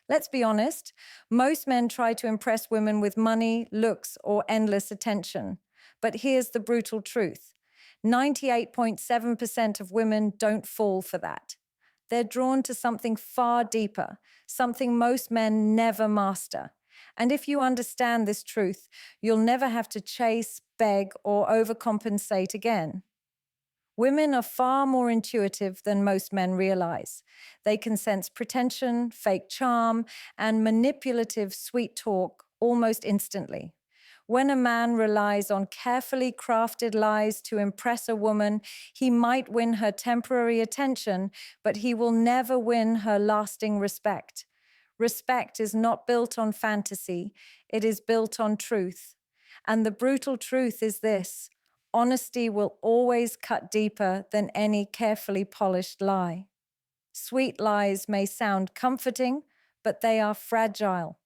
Let's be honest, most men try to impress women with money, looks, or endless attention. But here's the brutal truth: 98.7% of women don't fall for that. They're drawn to something far deeper, something most men never master. And if you understand this truth, you'll never have to chase, beg, or overcompensate again. Women are far more intuitive than most men realize. They can sense pretension, fake charm, and manipulative sweet talk almost instantly. When a man relies on carefully crafted lies to impress a woman, he might win her temporary attention, but he will never win her lasting respect. Respect is not built on fantasy, it is built on truth. And the brutal truth is this: honesty will always cut deeper than any carefully polished lie. Sweet lies may sound comforting, but they are fragile.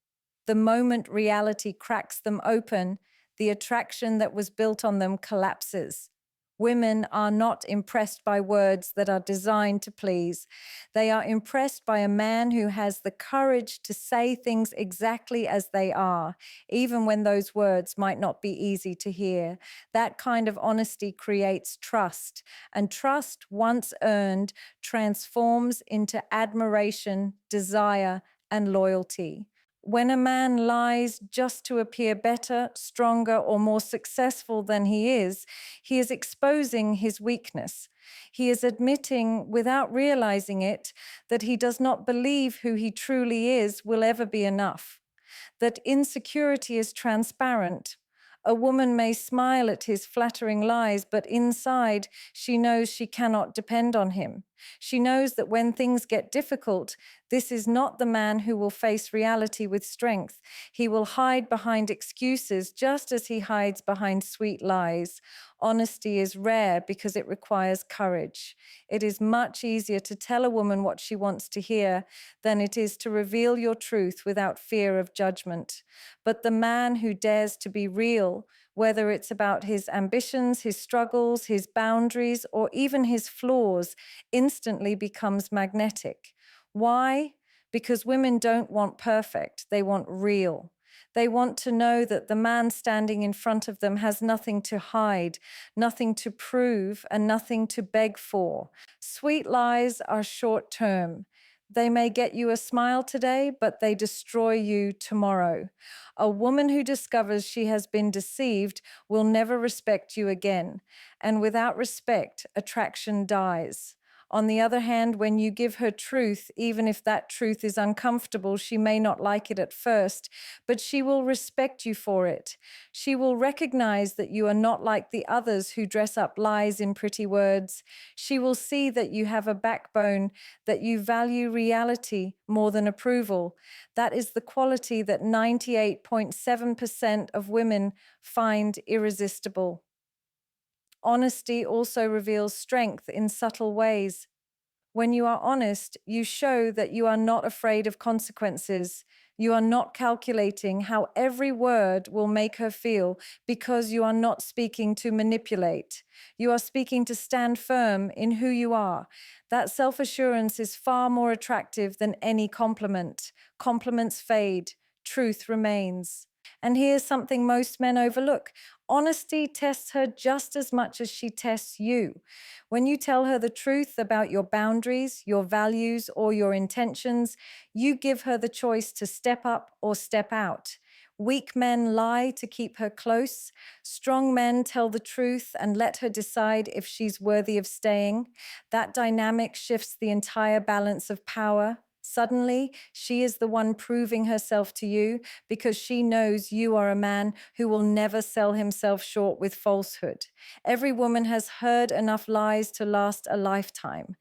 The moment reality cracks them open, the attraction that was built on them collapses. Women are not impressed by words that are designed to please. They are impressed by a man who has the courage to say things exactly as they are, even when those words might not be easy to hear. That kind of honesty creates trust, and trust, once earned, transforms into admiration, desire, and loyalty. When a man lies just to appear better, stronger, or more successful than he is exposing his weakness. He is admitting, without realizing it, that he does not believe who he truly is will ever be enough, that insecurity is transparent. A woman may smile at his flattering lies, but inside she knows she cannot depend on him. She knows that when things get difficult, this is not the man who will face reality with strength. He will hide behind excuses just as he hides behind sweet lies. Honesty is rare because it requires courage. It is much easier to tell a woman what she wants to hear than it is to reveal your truth without fear of judgment. But the man who dares to be real, whether it's about his ambitions, his struggles, his boundaries, or even his flaws, instantly becomes magnetic. Why? Because women don't want perfect, they want real. They want to know that the man standing in front of them has nothing to hide, nothing to prove, and nothing to beg for. Sweet lies are short term. They may get you a smile today, but they destroy you tomorrow. A woman who discovers she has been deceived will never respect you again. And without respect, attraction dies. On the other hand, when you give her truth, even if that truth is uncomfortable, she may not like it at first, but she will respect you for it. She will recognize that you are not like the others who dress up lies in pretty words. She will see that you have a backbone, that you value reality more than approval. That is the quality that 98.7% of women find irresistible. Honesty also reveals strength in subtle ways. When you are honest, you show that you are not afraid of consequences. You are not calculating how every word will make her feel because you are not speaking to manipulate. You are speaking to stand firm in who you are. That self-assurance is far more attractive than any compliment. Compliments fade, truth remains. And here's something most men overlook: honesty tests her just as much as she tests you. When you tell her the truth about your boundaries, your values, or your intentions, you give her the choice to step up or step out. Weak men lie to keep her close. Strong men tell the truth and let her decide if she's worthy of staying. That dynamic shifts the entire balance of power. Suddenly, she is the one proving herself to you because she knows you are a man who will never sell himself short with falsehood. Every woman has heard enough lies to last a lifetime.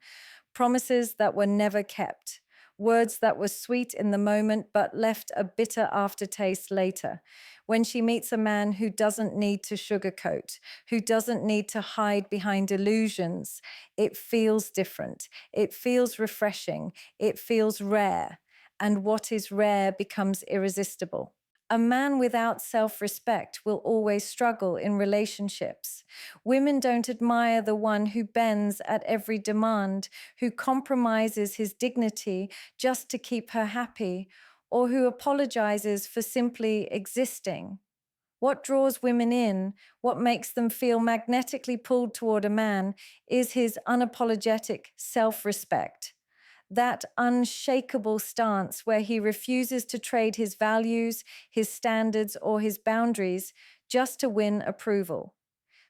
Promises that were never kept. Words that were sweet in the moment but left a bitter aftertaste later. When she meets a man who doesn't need to sugarcoat, who doesn't need to hide behind illusions, it feels different. It feels refreshing. It feels rare. And what is rare becomes irresistible. A man without self-respect will always struggle in relationships. Women don't admire the one who bends at every demand, who compromises his dignity just to keep her happy, or who apologizes for simply existing. What draws women in, what makes them feel magnetically pulled toward a man, is his unapologetic self-respect. That unshakable stance where he refuses to trade his values, his standards, or his boundaries just to win approval.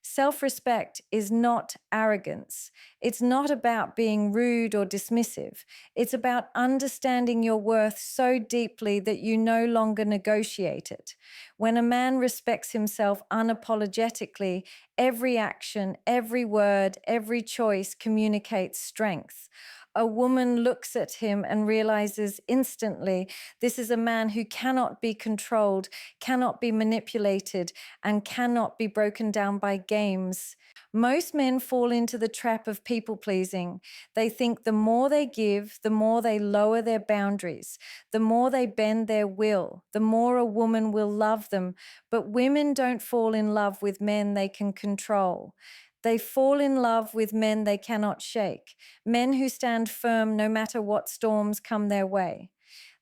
Self-respect is not arrogance. It's not about being rude or dismissive. It's about understanding your worth so deeply that you no longer negotiate it. When a man respects himself unapologetically, every action, every word, every choice communicates strength. A woman looks at him and realizes instantly this is a man who cannot be controlled, cannot be manipulated, and cannot be broken down by games. Most men fall into the trap of people pleasing. They think the more they give, the more they lower their boundaries, the more they bend their will, the more a woman will love them. But women don't fall in love with men they can control. They fall in love with men they cannot shake, men who stand firm no matter what storms come their way.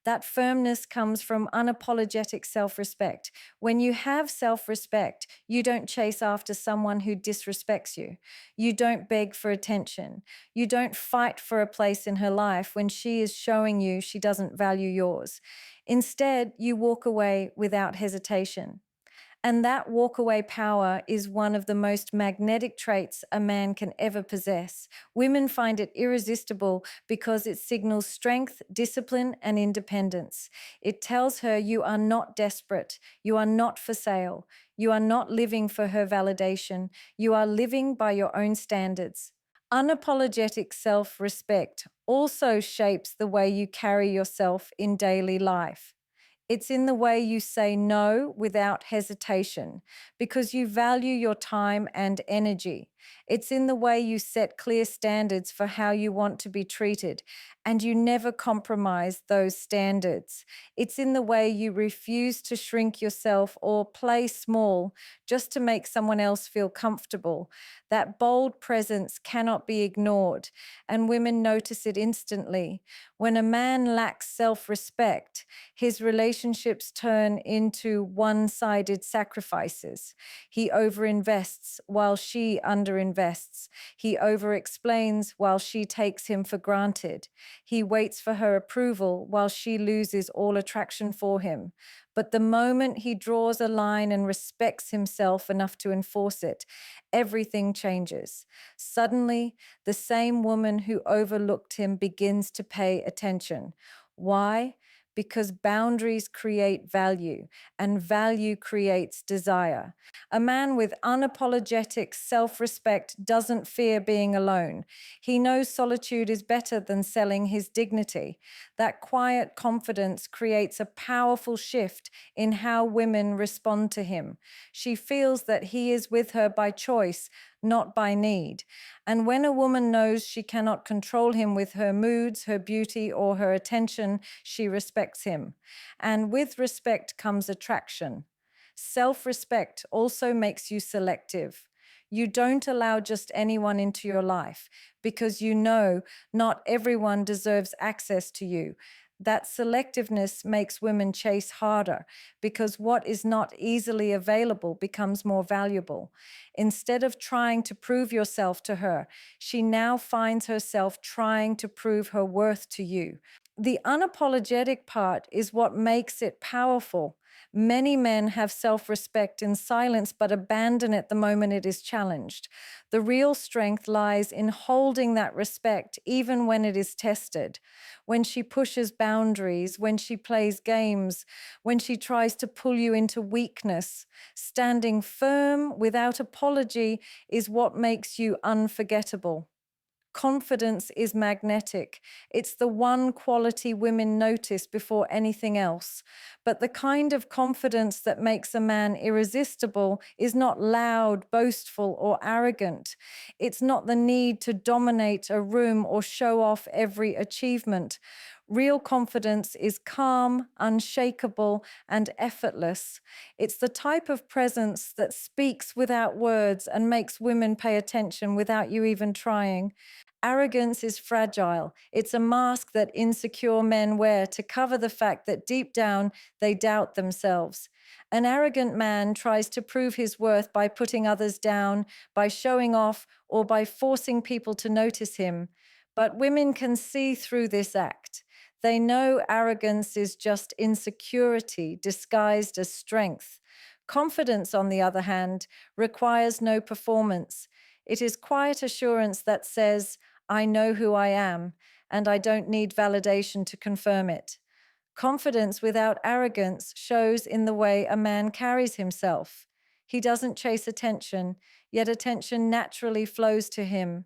That firmness comes from unapologetic self-respect. When you have self-respect, you don't chase after someone who disrespects you. You don't beg for attention. You don't fight for a place in her life when she is showing you she doesn't value yours. Instead, you walk away without hesitation. And that walkaway power is one of the most magnetic traits a man can ever possess. Women find it irresistible because it signals strength, discipline, and independence. It tells her you are not desperate, you are not for sale, you are not living for her validation, you are living by your own standards. Unapologetic self-respect also shapes the way you carry yourself in daily life. It's in the way you say no without hesitation because you value your time and energy. It's in the way you set clear standards for how you want to be treated, and you never compromise those standards. It's in the way you refuse to shrink yourself or play small just to make someone else feel comfortable. That bold presence cannot be ignored, and women notice it instantly. When a man lacks self-respect, his relationships turn into one-sided sacrifices. He overinvests while she underinvests. He overexplains while she takes him for granted. He waits for her approval while she loses all attraction for him. But the moment he draws a line and respects himself enough to enforce it, everything changes. Suddenly, the same woman who overlooked him begins to pay attention. Why? Because boundaries create value, and value creates desire. A man with unapologetic self-respect doesn't fear being alone. He knows solitude is better than selling his dignity. That quiet confidence creates a powerful shift in how women respond to him. She feels that he is with her by choice, not by need. And when a woman knows she cannot control him with her moods, her beauty, or her attention, she respects him. And with respect comes attraction. Self-respect also makes you selective. You don't allow just anyone into your life because you know not everyone deserves access to you. That selectiveness makes women chase harder because what is not easily available becomes more valuable. Instead of trying to prove yourself to her, she now finds herself trying to prove her worth to you. The unapologetic part is what makes it powerful. Many men have self-respect in silence but abandon it the moment it is challenged. The real strength lies in holding that respect even when it is tested. When she pushes boundaries, when she plays games, when she tries to pull you into weakness, standing firm without apology is what makes you unforgettable. Confidence is magnetic. It's the one quality women notice before anything else. But the kind of confidence that makes a man irresistible is not loud, boastful, or arrogant. It's not the need to dominate a room or show off every achievement. Real confidence is calm, unshakable, and effortless. It's the type of presence that speaks without words and makes women pay attention without you even trying. Arrogance is fragile. It's a mask that insecure men wear to cover the fact that deep down they doubt themselves. An arrogant man tries to prove his worth by putting others down, by showing off, or by forcing people to notice him. But women can see through this act. They know arrogance is just insecurity disguised as strength. Confidence, on the other hand, requires no performance. It is quiet assurance that says, I know who I am, and I don't need validation to confirm it. Confidence without arrogance shows in the way a man carries himself. He doesn't chase attention, yet attention naturally flows to him.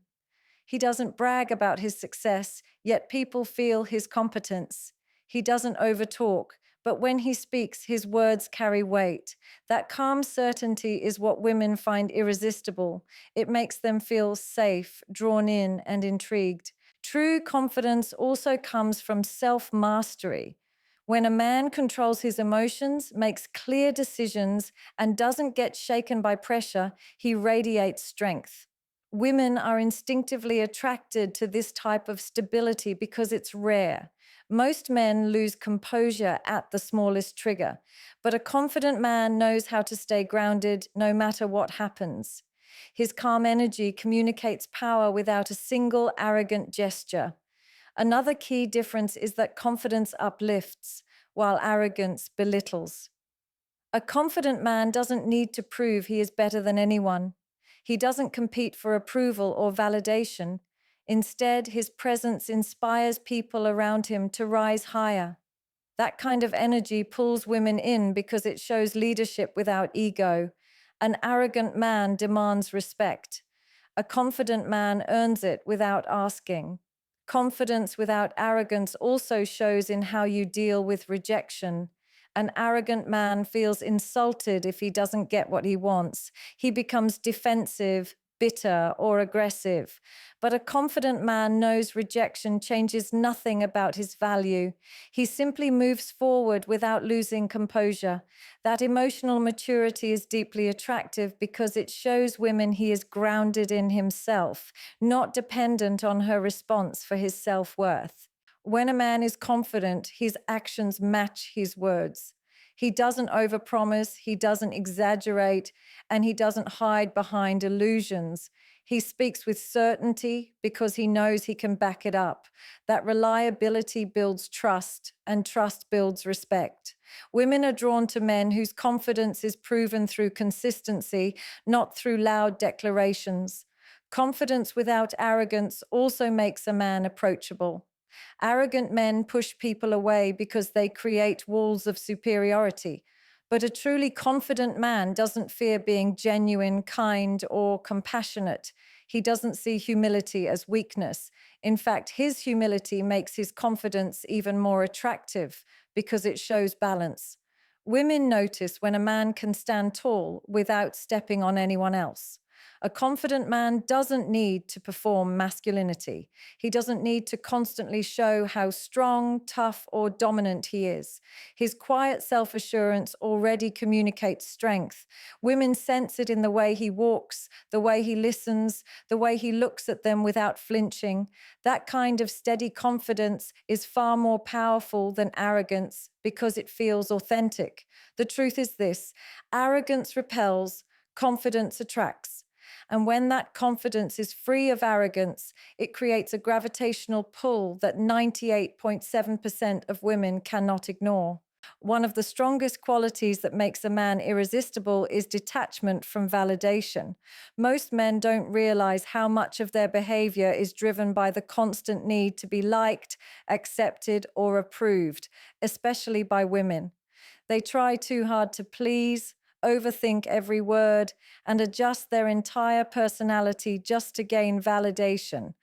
He doesn't brag about his success, yet people feel his competence. He doesn't overtalk, but when he speaks, his words carry weight. That calm certainty is what women find irresistible. It makes them feel safe, drawn in, and intrigued. True confidence also comes from self-mastery. When a man controls his emotions, makes clear decisions, and doesn't get shaken by pressure, he radiates strength. Women are instinctively attracted to this type of stability because it's rare. Most men lose composure at the smallest trigger, but a confident man knows how to stay grounded no matter what happens. His calm energy communicates power without a single arrogant gesture. Another key difference is that confidence uplifts, while arrogance belittles. A confident man doesn't need to prove he is better than anyone. He doesn't compete for approval or validation. Instead, his presence inspires people around him to rise higher. That kind of energy pulls women in because it shows leadership without ego. An arrogant man demands respect. A confident man earns it without asking. Confidence without arrogance also shows in how you deal with rejection. An arrogant man feels insulted if he doesn't get what he wants. He becomes defensive, bitter, or aggressive. But a confident man knows rejection changes nothing about his value. He simply moves forward without losing composure. That emotional maturity is deeply attractive because it shows women he is grounded in himself, not dependent on her response for his self-worth. When a man is confident, his actions match his words. He doesn't overpromise, he doesn't exaggerate, and he doesn't hide behind illusions. He speaks with certainty because he knows he can back it up. That reliability builds trust, and trust builds respect. Women are drawn to men whose confidence is proven through consistency, not through loud declarations. Confidence without arrogance also makes a man approachable. Arrogant men push people away because they create walls of superiority. But a truly confident man doesn't fear being genuine, kind, or compassionate. He doesn't see humility as weakness. In fact, his humility makes his confidence even more attractive because it shows balance. Women notice when a man can stand tall without stepping on anyone else. A confident man doesn't need to perform masculinity. He doesn't need to constantly show how strong, tough, or dominant he is. His quiet self-assurance already communicates strength. Women sense it in the way he walks, the way he listens, the way he looks at them without flinching. That kind of steady confidence is far more powerful than arrogance because it feels authentic. The truth is this: arrogance repels, confidence attracts. And when that confidence is free of arrogance, it creates a gravitational pull that 98.7% of women cannot ignore. One of the strongest qualities that makes a man irresistible is detachment from validation. Most men don't realize how much of their behavior is driven by the constant need to be liked, accepted, or approved, especially by women. They try too hard to please, overthink every word, and adjust their entire personality just to gain validation.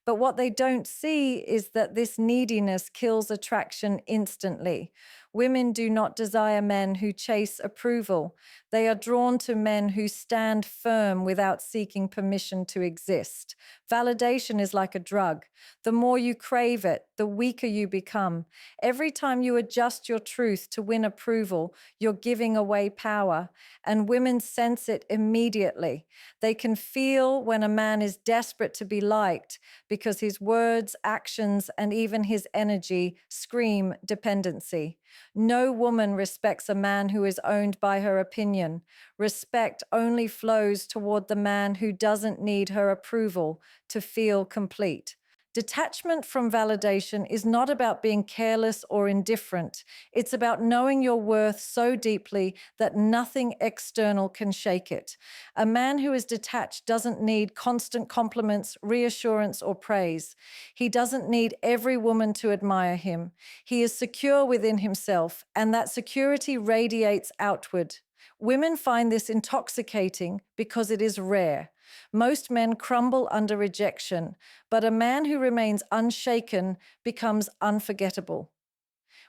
But what they don't see is that this neediness kills attraction instantly. Women do not desire men who chase approval. They are drawn to men who stand firm without seeking permission to exist. Validation is like a drug. The more you crave it, the weaker you become. Every time you adjust your truth to win approval, you're giving away power. And women sense it immediately. They can feel when a man is desperate to be liked because his words, actions, and even his energy scream dependency. No woman respects a man who is owned by her opinion. Respect only flows toward the man who doesn't need her approval to feel complete. Detachment from validation is not about being careless or indifferent. It's about knowing your worth so deeply that nothing external can shake it. A man who is detached doesn't need constant compliments, reassurance, or praise. He doesn't need every woman to admire him. He is secure within himself, and that security radiates outward. Women find this intoxicating because it is rare. Most men crumble under rejection, but a man who remains unshaken becomes unforgettable.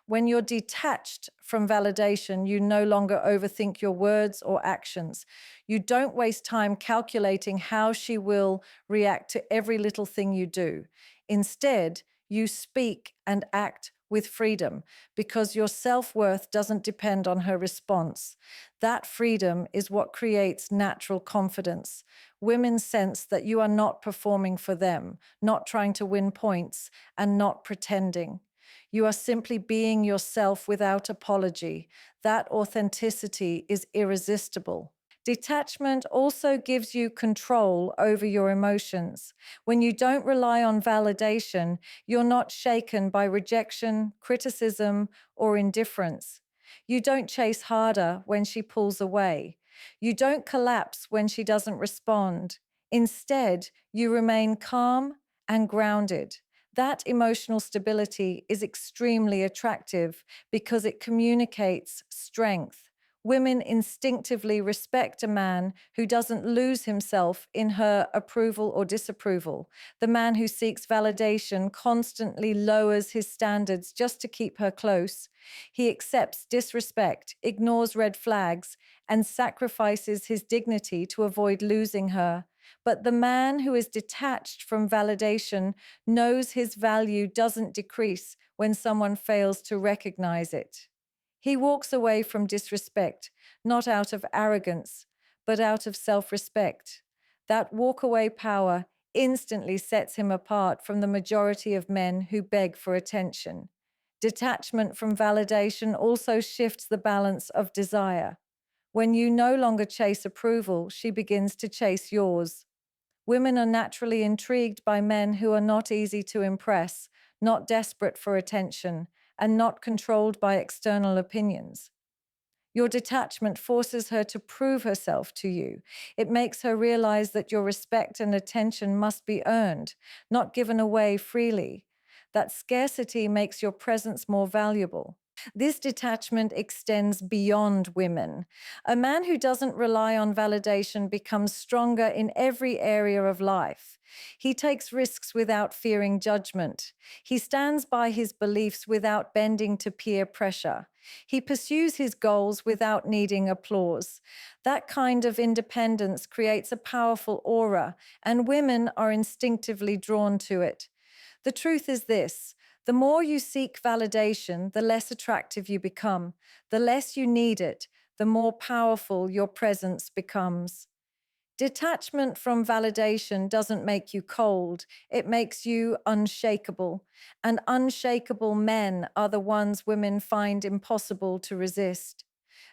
When you're detached from validation, you no longer overthink your words or actions. You don't waste time calculating how she will react to every little thing you do. Instead, you speak and act with freedom because your self-worth doesn't depend on her response. That freedom is what creates natural confidence. Women sense that you are not performing for them, not trying to win points, and not pretending. You are simply being yourself without apology. That authenticity is irresistible. Detachment also gives you control over your emotions. When you don't rely on validation, you're not shaken by rejection, criticism, or indifference. You don't chase harder when she pulls away. You don't collapse when she doesn't respond. Instead, you remain calm and grounded. That emotional stability is extremely attractive because it communicates strength. Women instinctively respect a man who doesn't lose himself in her approval or disapproval. The man who seeks validation constantly lowers his standards just to keep her close. He accepts disrespect, ignores red flags, and sacrifices his dignity to avoid losing her. But the man who is detached from validation knows his value doesn't decrease when someone fails to recognize it. He walks away from disrespect, not out of arrogance, but out of self-respect. That walk-away power instantly sets him apart from the majority of men who beg for attention. Detachment from validation also shifts the balance of desire. When you no longer chase approval, she begins to chase yours. Women are naturally intrigued by men who are not easy to impress, not desperate for attention, and not controlled by external opinions. Your detachment forces her to prove herself to you. It makes her realize that your respect and attention must be earned, not given away freely. That scarcity makes your presence more valuable. This detachment extends beyond women. A man who doesn't rely on validation becomes stronger in every area of life. He takes risks without fearing judgment. He stands by his beliefs without bending to peer pressure. He pursues his goals without needing applause. That kind of independence creates a powerful aura, and women are instinctively drawn to it. The truth is this: the more you seek validation, the less attractive you become. The less you need it, the more powerful your presence becomes. Detachment from validation doesn't make you cold, it makes you unshakable. And unshakable men are the ones women find impossible to resist.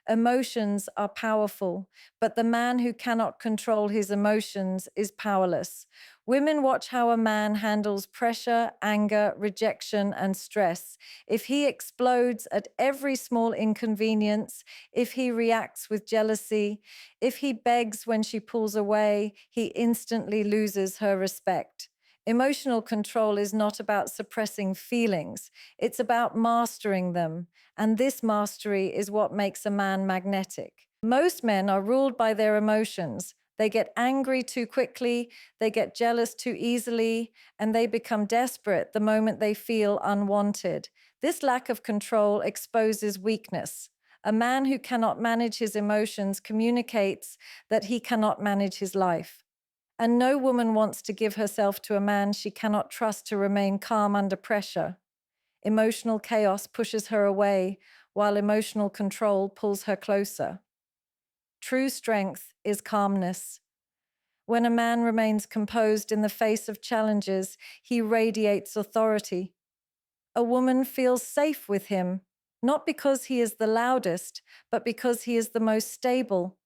Emotions are powerful, but the man who cannot control his emotions is powerless. Women watch how a man handles pressure, anger, rejection, and stress. If he explodes at every small inconvenience, if he reacts with jealousy, if he begs when she pulls away, he instantly loses her respect. Emotional control is not about suppressing feelings, it's about mastering them. And this mastery is what makes a man magnetic. Most men are ruled by their emotions. They get angry too quickly, they get jealous too easily, and they become desperate the moment they feel unwanted. This lack of control exposes weakness. A man who cannot manage his emotions communicates that he cannot manage his life. And no woman wants to give herself to a man she cannot trust to remain calm under pressure. Emotional chaos pushes her away, while emotional control pulls her closer. True strength is calmness. When a man remains composed in the face of challenges, he radiates authority. A woman feels safe with him, not because he is the loudest, but because he is the most stable.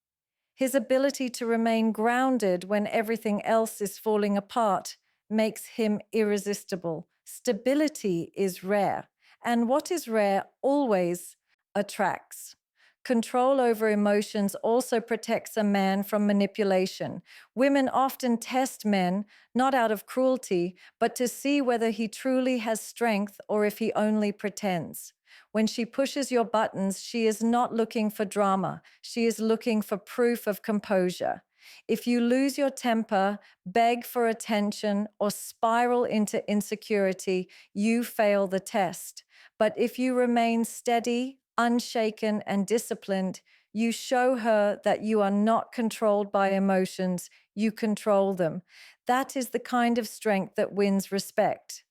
His ability to remain grounded when everything else is falling apart makes him irresistible. Stability is rare, and what is rare always attracts. Control over emotions also protects a man from manipulation. Women often test men, not out of cruelty, but to see whether he truly has strength or if he only pretends. When she pushes your buttons, she is not looking for drama. She is looking for proof of composure. If you lose your temper, beg for attention, or spiral into insecurity, you fail the test. But if you remain steady, unshaken, and disciplined, you show her that you are not controlled by emotions, you control them. That is the kind of strength that wins respect.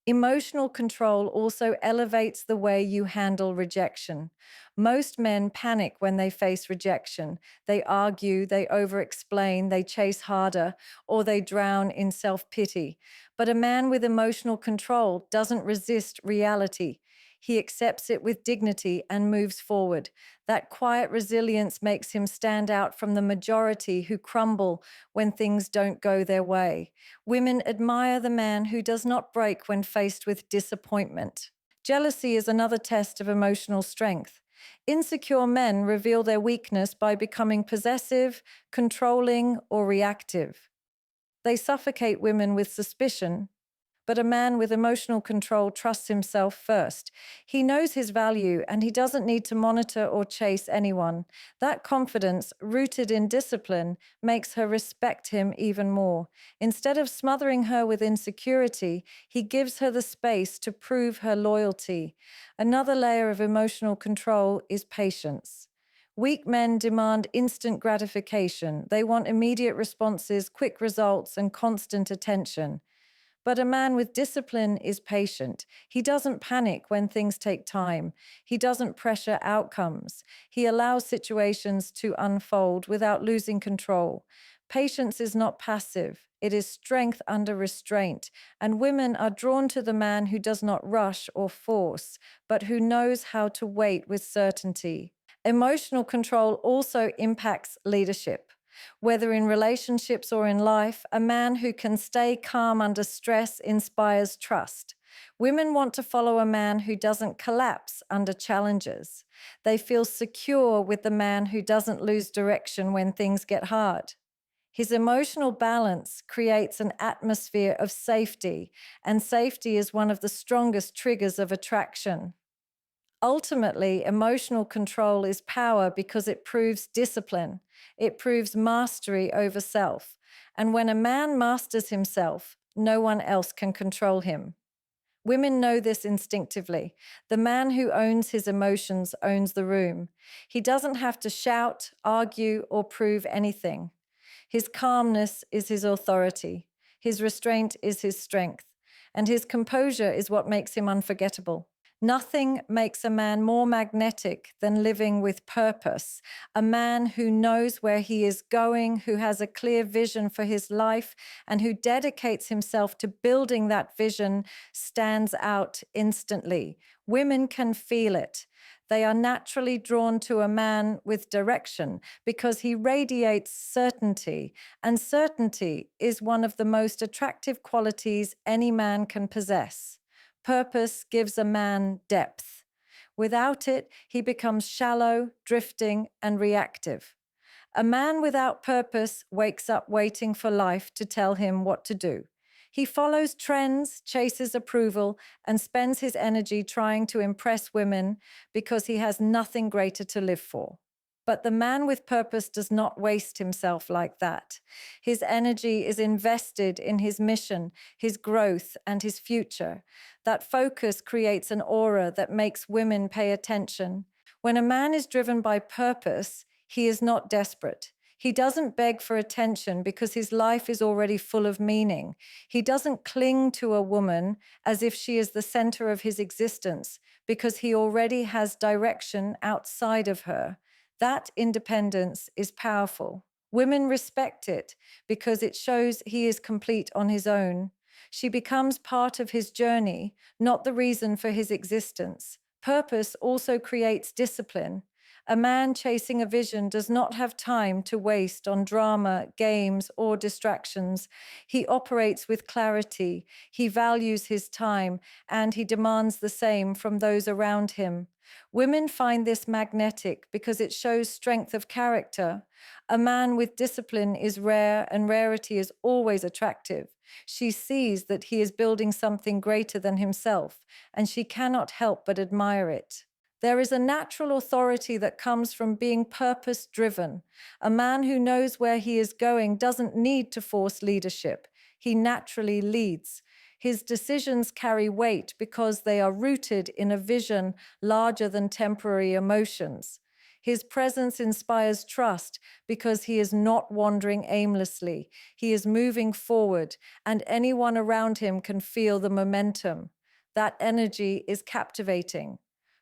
Emotional control also elevates the way you handle rejection. Most men panic when they face rejection. They argue, they over-explain, they chase harder, or they drown in self-pity. But a man with emotional control doesn't resist reality. He accepts it with dignity and moves forward. That quiet resilience makes him stand out from the majority who crumble when things don't go their way. Women admire the man who does not break when faced with disappointment. Jealousy is another test of emotional strength. Insecure men reveal their weakness by becoming possessive, controlling, or reactive. They suffocate women with suspicion. But a man with emotional control trusts himself first. He knows his value and he doesn't need to monitor or chase anyone. That confidence, rooted in discipline, makes her respect him even more. Instead of smothering her with insecurity, he gives her the space to prove her loyalty. Another layer of emotional control is patience. Weak men demand instant gratification. They want immediate responses, quick results, and constant attention. But a man with discipline is patient. He doesn't panic when things take time. He doesn't pressure outcomes. He allows situations to unfold without losing control. Patience is not passive. It is strength under restraint. And women are drawn to the man who does not rush or force, but who knows how to wait with certainty. Emotional control also impacts leadership. Whether in relationships or in life, a man who can stay calm under stress inspires trust. Women want to follow a man who doesn't collapse under challenges. They feel secure with the man who doesn't lose direction when things get hard. His emotional balance creates an atmosphere of safety, and safety is one of the strongest triggers of attraction. Ultimately, emotional control is power because it proves discipline. It proves mastery over self. And when a man masters himself, no one else can control him. Women know this instinctively. The man who owns his emotions owns the room. He doesn't have to shout, argue, or prove anything. His calmness is his authority. His restraint is his strength. And his composure is what makes him unforgettable. Nothing makes a man more magnetic than living with purpose. A man who knows where he is going, who has a clear vision for his life, and who dedicates himself to building that vision stands out instantly. Women can feel it. They are naturally drawn to a man with direction because he radiates certainty, and certainty is one of the most attractive qualities any man can possess. Purpose gives a man depth. Without it, he becomes shallow, drifting, and reactive. A man without purpose wakes up waiting for life to tell him what to do. He follows trends, chases approval, and spends his energy trying to impress women because he has nothing greater to live for. But the man with purpose does not waste himself like that. His energy is invested in his mission, his growth, and his future. That focus creates an aura that makes women pay attention. When a man is driven by purpose, he is not desperate. He doesn't beg for attention because his life is already full of meaning. He doesn't cling to a woman as if she is the center of his existence because he already has direction outside of her. That independence is powerful. Women respect it because it shows he is complete on his own. She becomes part of his journey, not the reason for his existence. Purpose also creates discipline. A man chasing a vision does not have time to waste on drama, games, or distractions. He operates with clarity, he values his time, and he demands the same from those around him. Women find this magnetic because it shows strength of character. A man with discipline is rare, and rarity is always attractive. She sees that he is building something greater than himself, and she cannot help but admire it. There is a natural authority that comes from being purpose-driven. A man who knows where he is going doesn't need to force leadership. He naturally leads. His decisions carry weight because they are rooted in a vision larger than temporary emotions. His presence inspires trust because he is not wandering aimlessly. He is moving forward, and anyone around him can feel the momentum. That energy is captivating.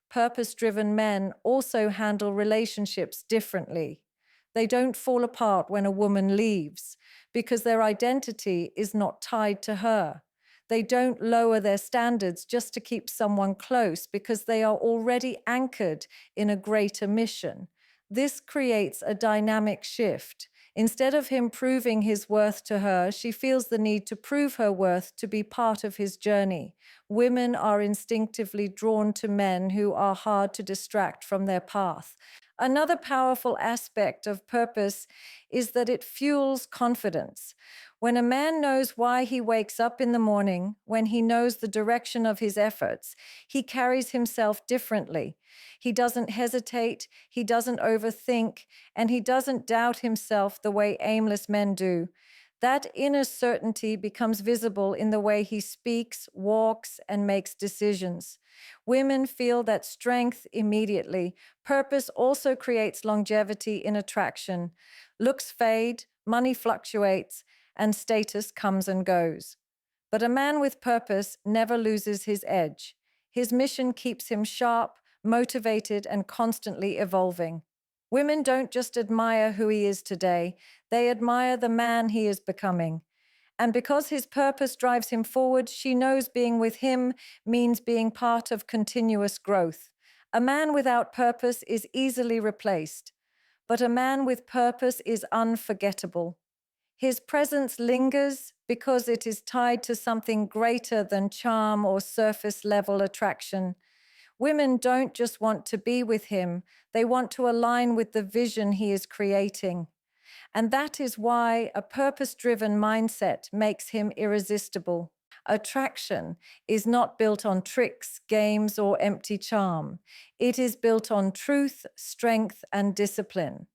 Purpose-driven men also handle relationships differently. They don't fall apart when a woman leaves because their identity is not tied to her. They don't lower their standards just to keep someone close because they are already anchored in a greater mission. This creates a dynamic shift. Instead of him proving his worth to her, she feels the need to prove her worth to be part of his journey. Women are instinctively drawn to men who are hard to distract from their path. Another powerful aspect of purpose is that it fuels confidence. When a man knows why he wakes up in the morning, when he knows the direction of his efforts, he carries himself differently. He doesn't hesitate, he doesn't overthink, and he doesn't doubt himself the way aimless men do. That inner certainty becomes visible in the way he speaks, walks, and makes decisions. Women feel that strength immediately. Purpose also creates longevity in attraction. Looks fade, money fluctuates, and status comes and goes. But a man with purpose never loses his edge. His mission keeps him sharp, motivated, and constantly evolving. Women don't just admire who he is today, they admire the man he is becoming. And because his purpose drives him forward, she knows being with him means being part of continuous growth. A man without purpose is easily replaced, but a man with purpose is unforgettable. His presence lingers because it is tied to something greater than charm or surface-level attraction. Women don't just want to be with him, they want to align with the vision he is creating. And that is why a purpose-driven mindset makes him irresistible. Attraction is not built on tricks, games, or empty charm. It is built on truth, strength, and discipline.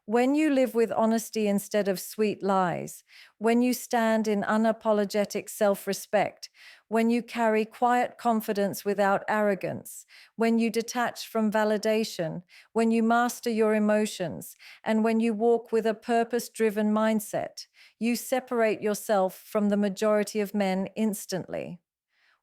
When you live with honesty instead of sweet lies, when you stand in unapologetic self-respect, when you carry quiet confidence without arrogance, when you detach from validation, when you master your emotions, and when you walk with a purpose-driven mindset, you separate yourself from the majority of men instantly.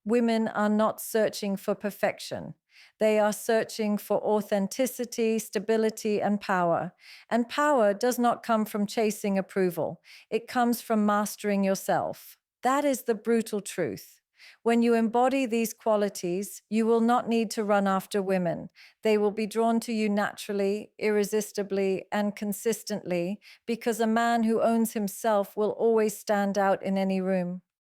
Women are not searching for perfection. They are searching for authenticity, stability, and power. And power does not come from chasing approval. It comes from mastering yourself. That is the brutal truth. When you embody these qualities, you will not need to run after women. They will be drawn to you naturally, irresistibly, and consistently, because a man who owns himself will always stand out in any room.